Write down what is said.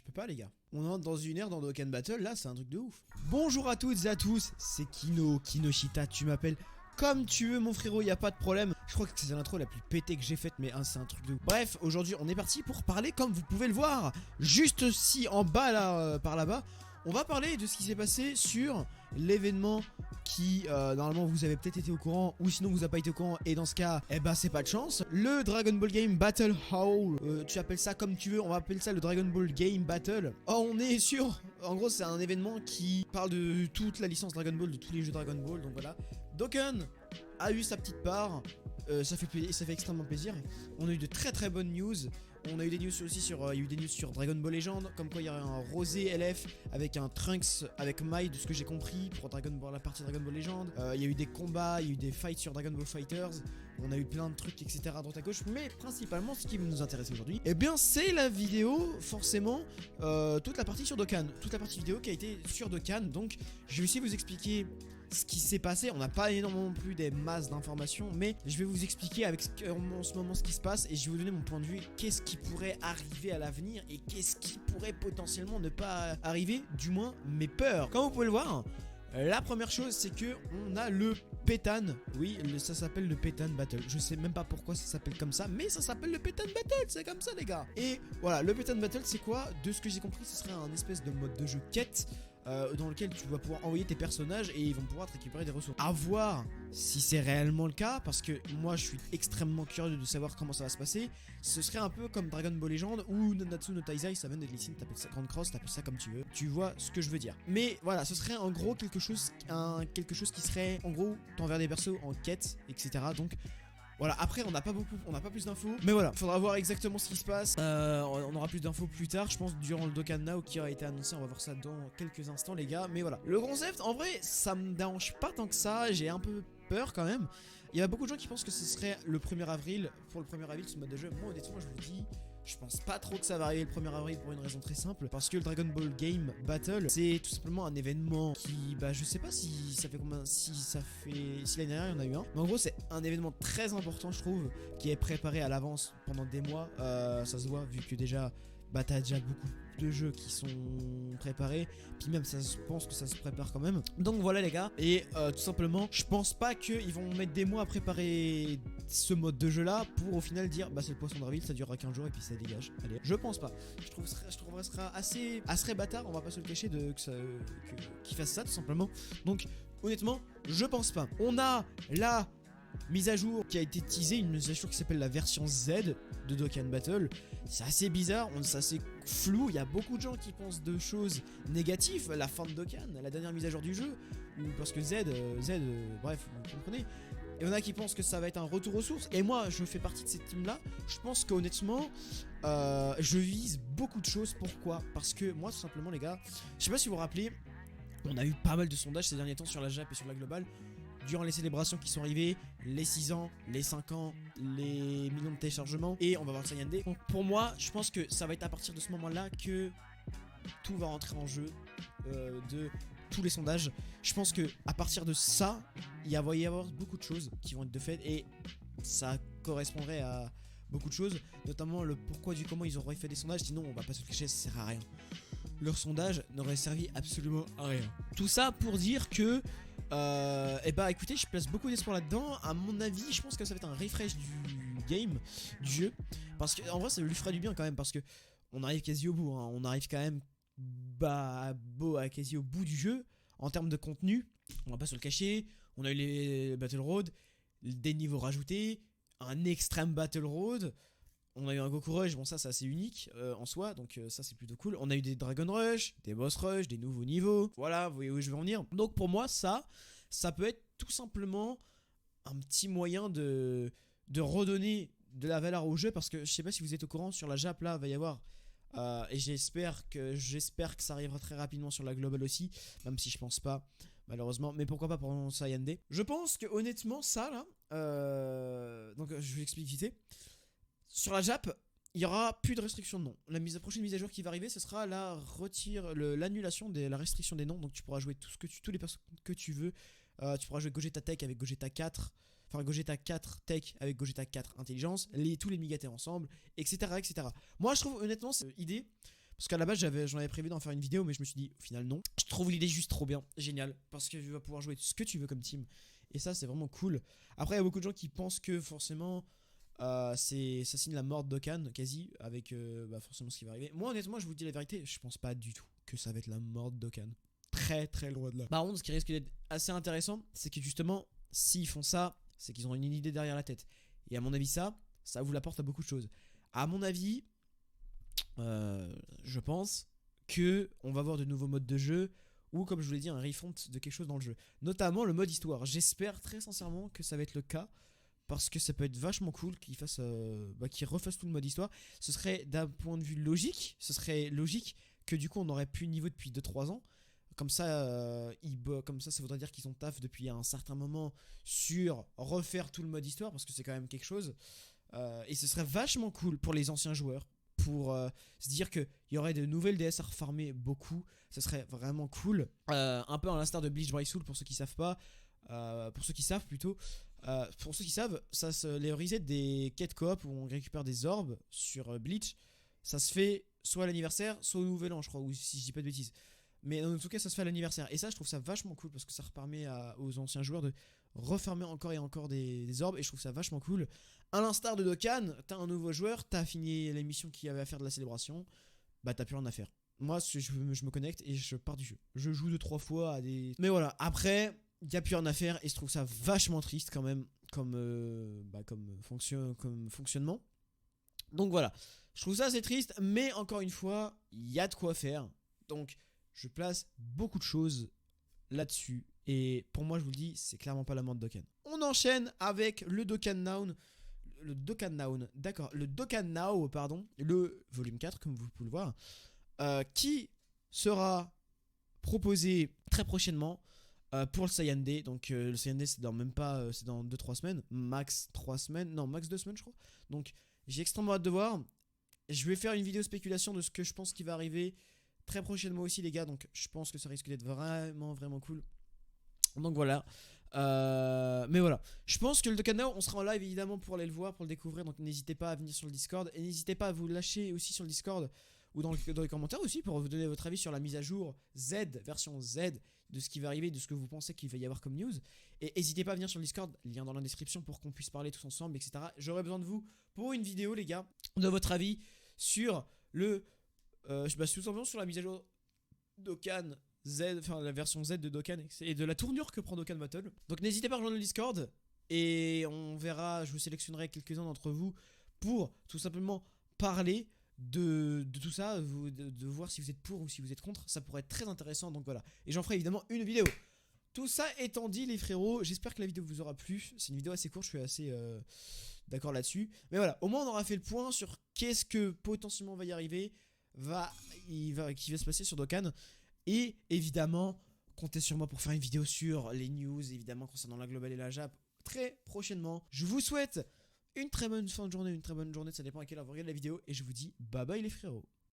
peux pas les gars. On entre dans une ère dans Dokkan Battle, là c'est un truc de ouf. Bonjour à toutes et à tous, c'est Kinoshita, tu m'appelles comme tu veux mon frérot, y a pas de problème. Je crois que c'est l'intro la plus pétée que j'ai faite, mais c'est un truc de ouf. Bref, aujourd'hui on est parti pour parler comme vous pouvez le voir. Juste ici en bas là, par là-bas, on va parler de ce qui s'est passé sur l'événement qui normalement vous avez peut-être été au courant, ou sinon vous n'avez pas été au courant, et dans ce cas eh ben c'est pas de chance. Le Dragon Ball Game Battle Hall, tu appelles ça comme tu veux, on va appeler ça le Dragon Ball Game Battle. Oh, on est sûr, en gros c'est un événement qui parle de toute la licence Dragon Ball, de tous les jeux Dragon Ball, donc voilà. Dokkan a eu sa petite part, ça fait extrêmement plaisir. On a eu de très bonnes news. On a eu des news aussi sur, il y a eu des news sur Dragon Ball Legend, comme quoi il y aurait un Rosé LF avec un Trunks avec Mai, de ce que j'ai compris pour Dragon Ball, la partie Dragon Ball Legend. Il y a eu des combats, il y a eu des fights sur Dragon Ball Fighters. On a eu plein de trucs etc à droite à gauche, mais principalement ce qui nous intéresse aujourd'hui, eh bien c'est la vidéo forcément, toute la partie sur Dokkan, toute la partie vidéo qui a été sur Dokkan. Donc je vais aussi vous expliquer ce qui s'est passé. On n'a pas énormément non plus des masses d'informations, mais je vais vous expliquer avec en ce moment ce qui se passe, et je vais vous donner mon point de vue, qu'est-ce qui pourrait arriver à l'avenir et qu'est-ce qui pourrait potentiellement ne pas arriver, du moins mes peurs. Comme vous pouvez le voir, la première chose c'est que on a le Pétan, oui ça s'appelle le Pétan Battle, je sais même pas pourquoi ça s'appelle comme ça, mais ça s'appelle le Pétan Battle, c'est comme ça les gars. Et voilà, le Pétan Battle c'est quoi? De ce que j'ai compris, ce serait un espèce de mode de jeu quête, dans lequel tu vas pouvoir envoyer tes personnages et ils vont pouvoir te récupérer des ressources. À voir si c'est réellement le cas, parce que moi je suis extrêmement curieux de savoir comment ça va se passer. Ce serait un peu comme Dragon Ball Legend ou Nanatsu no Taizai, ça vient de Lee Sin, t'appelles ça Grand Cross, t'appelles ça comme tu veux. Tu vois ce que je veux dire. Mais voilà, ce serait en gros quelque chose qui serait en gros t'envers des persos en quête, etc. Donc voilà, après on n'a pas plus d'infos, mais voilà, faudra voir exactement ce qui se passe. On aura plus d'infos plus tard, je pense, durant le Dokkan Now qui aura été annoncé. On va voir ça dans quelques instants les gars, mais voilà. Le concept, en vrai, ça me dérange pas tant que ça, j'ai un peu peur quand même. Il y a beaucoup de gens qui pensent que ce serait le 1er avril, pour le 1er avril ce mode de jeu. Moi honnêtement je vous dis, je pense pas trop que ça va arriver le 1er avril pour une raison très simple, parce que le Dragon Ball Game Battle c'est tout simplement un événement qui, bah je sais pas si ça fait combien, si l'année dernière il y en a eu un, mais en gros c'est un événement très important je trouve, qui est préparé à l'avance pendant des mois, ça se voit vu que déjà bah t'as déjà beaucoup de jeux qui sont préparés, puis même ça, je pense que ça se prépare quand même. Donc voilà les gars, et tout simplement je pense pas qu'ils vont mettre des mois à préparer ce mode de jeu là pour au final dire bah c'est le poisson d'avril, ça durera 15 jours et puis ça dégage. Allez, je pense pas, je trouverais ça sera assez bâtard, on va pas se le cacher, qu'ils fassent ça tout simplement. Donc honnêtement je pense pas. On a la mise à jour qui a été teasée, une mise à jour qui s'appelle la version Z de Dokkan Battle. C'est assez bizarre, c'est assez flou, il y a beaucoup de gens qui pensent de choses négatives, la fin de Dokkan, la dernière mise à jour du jeu, ou parce que bref, vous comprenez. Et il y en a qui pensent que ça va être un retour aux sources, et moi je fais partie de cette team là. Je pense qu'honnêtement je vise beaucoup de choses. Pourquoi? Parce que moi tout simplement les gars, je sais pas si vous vous rappelez, on a eu pas mal de sondages ces derniers temps sur la Jap et sur la globale durant les célébrations qui sont arrivées, les 6 ans, les 5 ans, les millions de téléchargements, et on va voir le Saiyan D. Donc pour moi, je pense que ça va être à partir de ce moment-là que tout va rentrer en jeu, de tous les sondages. Je pense que à partir de ça, il va y avoir beaucoup de choses qui vont être de fait, et ça correspondrait à beaucoup de choses, notamment le pourquoi du comment ils auraient fait des sondages. Sinon, on va pas se le cacher, ça sert à rien. Leur sondage n'aurait servi absolument à rien. Tout ça pour dire que et bah écoutez, je place beaucoup d'espoir là-dedans. À mon avis, je pense que ça va être un refresh du game, du jeu, parce que en vrai ça lui ferait du bien quand même, parce que on arrive quasi au bout, hein. On arrive quand même quasi au bout du jeu en termes de contenu. On va pas se le cacher. On a eu les Battle Road, des niveaux rajoutés, un extrême Battle Road. On a eu un Goku Rush, bon ça c'est assez unique en soi, donc ça c'est plutôt cool. On a eu des Dragon Rush, des Boss Rush, des nouveaux niveaux, voilà, vous voyez où je veux en venir. Donc pour moi ça peut être tout simplement un petit moyen de redonner de la valeur au jeu, parce que je sais pas si vous êtes au courant, sur la Jap là va y avoir, et j'espère que ça arrivera très rapidement sur la Global aussi, même si je pense pas malheureusement, mais pourquoi pas pour Saiyan D. Je pense que honnêtement ça là, donc je vous explique vite. Sur la Jap, il y aura plus de restriction de noms. La prochaine mise à jour qui va arriver, ce sera l'annulation de la restriction des noms. Donc tu pourras jouer tous les persos que tu veux. Tu pourras jouer Gogeta Tech avec Gogeta 4, enfin Gogeta 4 Tech avec Gogeta 4 Intelligence, tous les Migatés ensemble, etc., etc. Moi je trouve honnêtement cette idée Parce qu'à la base j'en avais prévu d'en faire une vidéo, mais je me suis dit au final non. Je trouve l'idée juste trop bien, génial, parce que tu vas pouvoir jouer ce que tu veux comme team. Et ça c'est vraiment cool. Après il y a beaucoup de gens qui pensent que forcément ça signe la mort de Dokkan quasi, avec forcément ce qui va arriver. Moi honnêtement je vous dis la vérité, je pense pas du tout que ça va être la mort de Dokkan. Très très loin de là. Par contre ce qui risque d'être assez intéressant, c'est que justement s'ils font ça, c'est qu'ils ont une idée derrière la tête. Et à mon avis ça vous l'apporte à beaucoup de choses. À mon avis, je pense que on va voir de nouveaux modes de jeu, ou comme je vous l'ai dit, un refront de quelque chose dans le jeu. Notamment le mode histoire. J'espère très sincèrement que ça va être le cas, parce que ça peut être vachement cool qu'ils refassent tout le mode histoire. Ce serait d'un point de vue logique, ce serait logique que du coup on n'aurait plus de niveau depuis 2-3 ans. Comme ça, ça voudrait dire qu'ils ont taf depuis un certain moment sur refaire tout le mode histoire, parce que c'est quand même quelque chose. Et ce serait vachement cool pour les anciens joueurs, pour se dire qu'il y aurait de nouvelles DS à refarmer beaucoup. Ce serait vraiment cool. Un peu à l'instar de Bleach Brave Soul pour ceux qui savent pas. Pour ceux qui savent plutôt. Pour ceux qui savent, les resets des quêtes coop où on récupère des orbes sur Bleach, ça se fait soit à l'anniversaire, soit au nouvel an, je crois, ou si je dis pas de bêtises. Mais en tout cas, ça se fait à l'anniversaire. Et ça, je trouve ça vachement cool parce que ça permet aux anciens joueurs de refarmer encore et encore des orbes. Et je trouve ça vachement cool. À l'instar de Dokkan, t'as un nouveau joueur, t'as fini la mission qu'il y avait à faire de la célébration, bah t'as plus rien à faire. Moi, je me connecte et je pars du jeu. Je joue 2-3 fois à des... Mais voilà, après, il n'y a plus rien à faire et je trouve ça vachement triste quand même comme fonctionnement. Donc voilà, je trouve ça assez triste, mais encore une fois, il y a de quoi faire. Donc je place beaucoup de choses là-dessus. Et pour moi, je vous le dis, c'est clairement pas la mort de Dokkan. On enchaîne avec le Dokkan Now. Le Dokkan Now, pardon, le volume 4, comme vous pouvez le voir, qui sera proposé très prochainement pour le Saiyan Day. Donc le Saiyan Day, c'est dans même pas, c'est dans 2-3 semaines, max 3 semaines, non, max 2 semaines, je crois. Donc j'ai extrêmement hâte de voir. Je vais faire une vidéo spéculation de ce que je pense qui va arriver très prochainement aussi, les gars. Donc je pense que ça risque d'être vraiment, vraiment cool. Donc voilà. Mais voilà, je pense que le Dokkan Now, on sera en live évidemment pour aller le voir, pour le découvrir. Donc n'hésitez pas à venir sur le Discord. Et n'hésitez pas à vous lâcher aussi sur le Discord ou dans les commentaires aussi pour vous donner votre avis sur la mise à jour version Z, de ce qui va arriver, de ce que vous pensez qu'il va y avoir comme news. Et n'hésitez pas à venir sur le Discord, lien dans la description, pour qu'on puisse parler tous ensemble, etc. J'aurai besoin de vous pour une vidéo, les gars, de votre avis sur tout simplement sur la mise à jour Dokkan Z, enfin la version Z de Dokkan et de la tournure que prend Dokkan Battle. Donc n'hésitez pas à rejoindre le Discord et on verra, je vous sélectionnerai quelques-uns d'entre vous pour tout simplement parler de tout ça, de voir si vous êtes pour ou si vous êtes contre. Ça pourrait être très intéressant, donc voilà. Et j'en ferai évidemment une vidéo. Tout ça étant dit, les frérots, j'espère que la vidéo vous aura plu. C'est une vidéo assez courte, je suis assez d'accord là-dessus. Mais voilà, au moins on aura fait le point sur qu'est-ce que potentiellement va y arriver, qui va se passer sur Dokkan. Et évidemment, comptez sur moi pour faire une vidéo sur les news, évidemment, concernant la globale et la Jap très prochainement. Je vous souhaite une très bonne fin de journée, une très bonne journée, ça dépend à quelle heure vous regardez la vidéo. Et je vous dis bye bye les frérots.